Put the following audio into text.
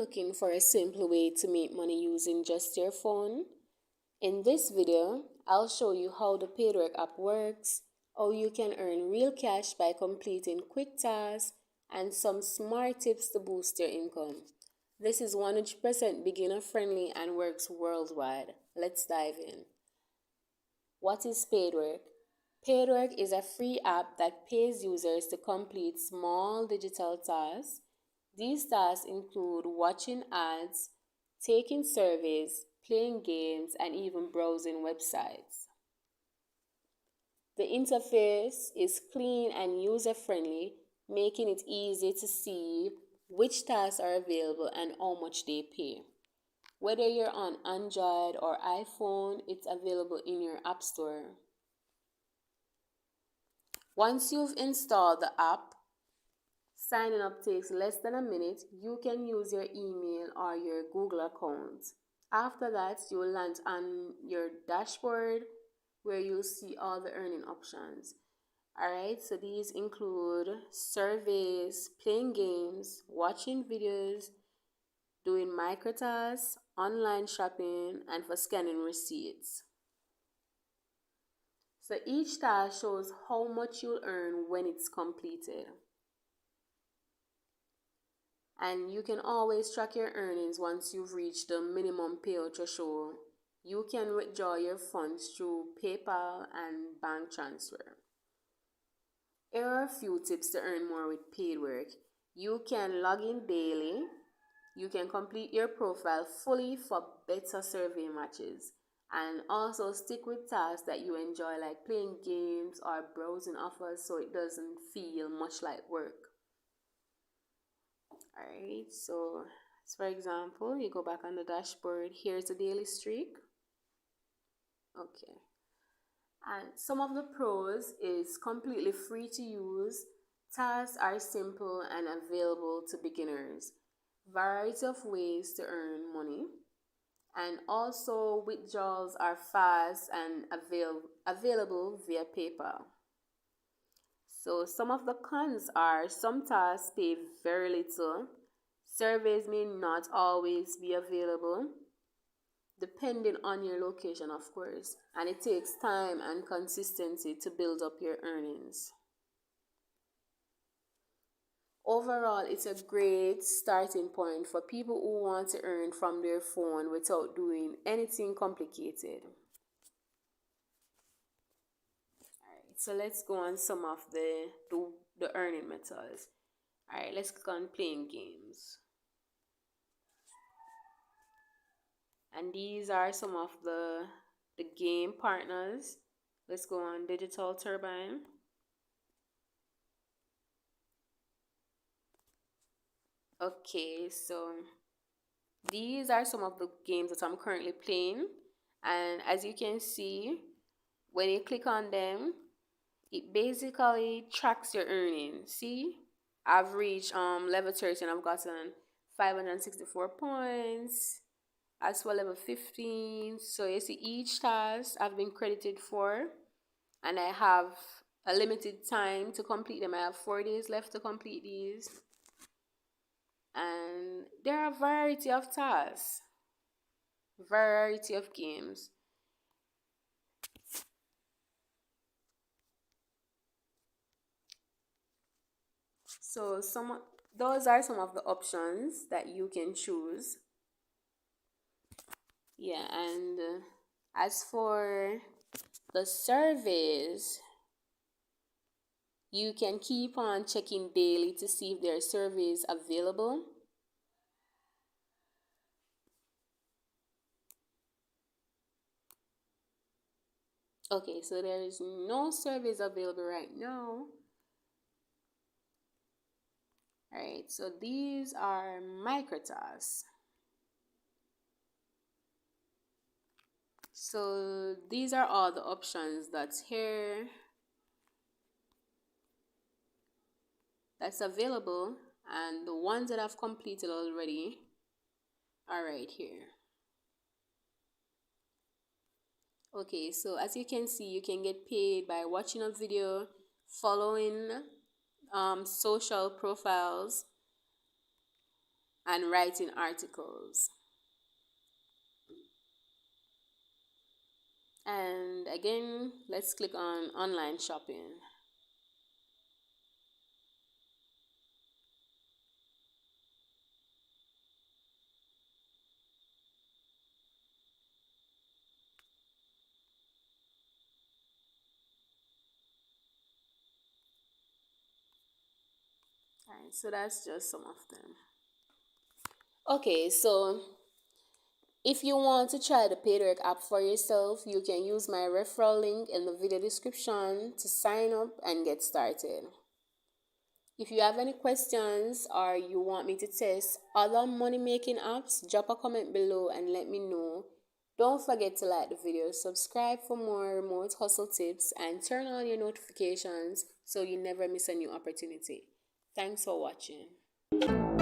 looking for a simple way to make money using just your phone? In this video, I'll show you how the Paidwork app works, how you can earn real cash by completing quick tasks, and some smart tips to boost your income. This is 100% beginner friendly and works worldwide. Let's dive in. What is Paidwork? Paidwork is a free app that pays users to complete small digital tasks. These tasks include watching ads, taking surveys, playing games, and even browsing websites. The interface is clean and user-friendly, making it easy to see which tasks are available and how much they pay. Whether you're on Android or iPhone, it's available in your App Store. Once you've installed the app, signing up takes less than a minute. You can use your email or your Google account. After that, you will land on your dashboard where you'll see all the earning options. Alright, so these include surveys, playing games, watching videos, doing micro tasks, online shopping, and for scanning receipts. So each task shows how much you'll earn when it's completed. And you can always track your earnings once you've reached the minimum payout threshold. You can withdraw your funds through PayPal and bank transfer. Here are a few tips to earn more with Paidwork. You can log in daily. You can complete your profile fully for better survey matches. And also stick with tasks that you enjoy, like playing games or browsing offers, so it doesn't feel much like work. Alright, so for example, you go back on the dashboard. Here's the daily streak. Okay. And some of the pros is completely free to use. Tasks are simple and available to beginners. Variety of ways to earn money. And also withdrawals are fast and available via PayPal. So some of the cons are some tasks pay very little. Surveys may not always be available, depending on your location, of course, and it takes time and consistency to build up your earnings. Overall, it's a great starting point for people who want to earn from their phone without doing anything complicated. Alright, so let's go on some of the earning methods. Alright, let's click on playing games. And these are some of the game partners. Let's go on Digital Turbine. Okay, so these are some of the games that I'm currently playing. And as you can see, when you click on them, it basically tracks your earnings. See, I've reached level 30 and I've gotten 564 points. As for level 15, so you see each task I've been credited for, and I have a limited time to complete them. I have 4 days left to complete these. And there are a variety of tasks, variety of games. So those are some of the options that you can choose. Yeah, and as for the surveys, you can keep on checking daily to see if there are surveys available. Okay, so there is no surveys available right now. Alright, so these are micro tasks. So these are all the options that's here, that's available, and the ones that I've completed already are right here. Okay, so as you can see, you can get paid by watching a video, following social profiles, and writing articles. And again, let's click on online shopping. Alright, so that's just some of them. Okay, so if you want to try the Paidwork app for yourself, you can use my referral link in the video description to sign up and get started. If you have any questions or you want me to test other money making apps, drop a comment below and let me know. Don't forget to like the video, subscribe for more remote hustle tips, and turn on your notifications so you never miss a new opportunity. Thanks for watching.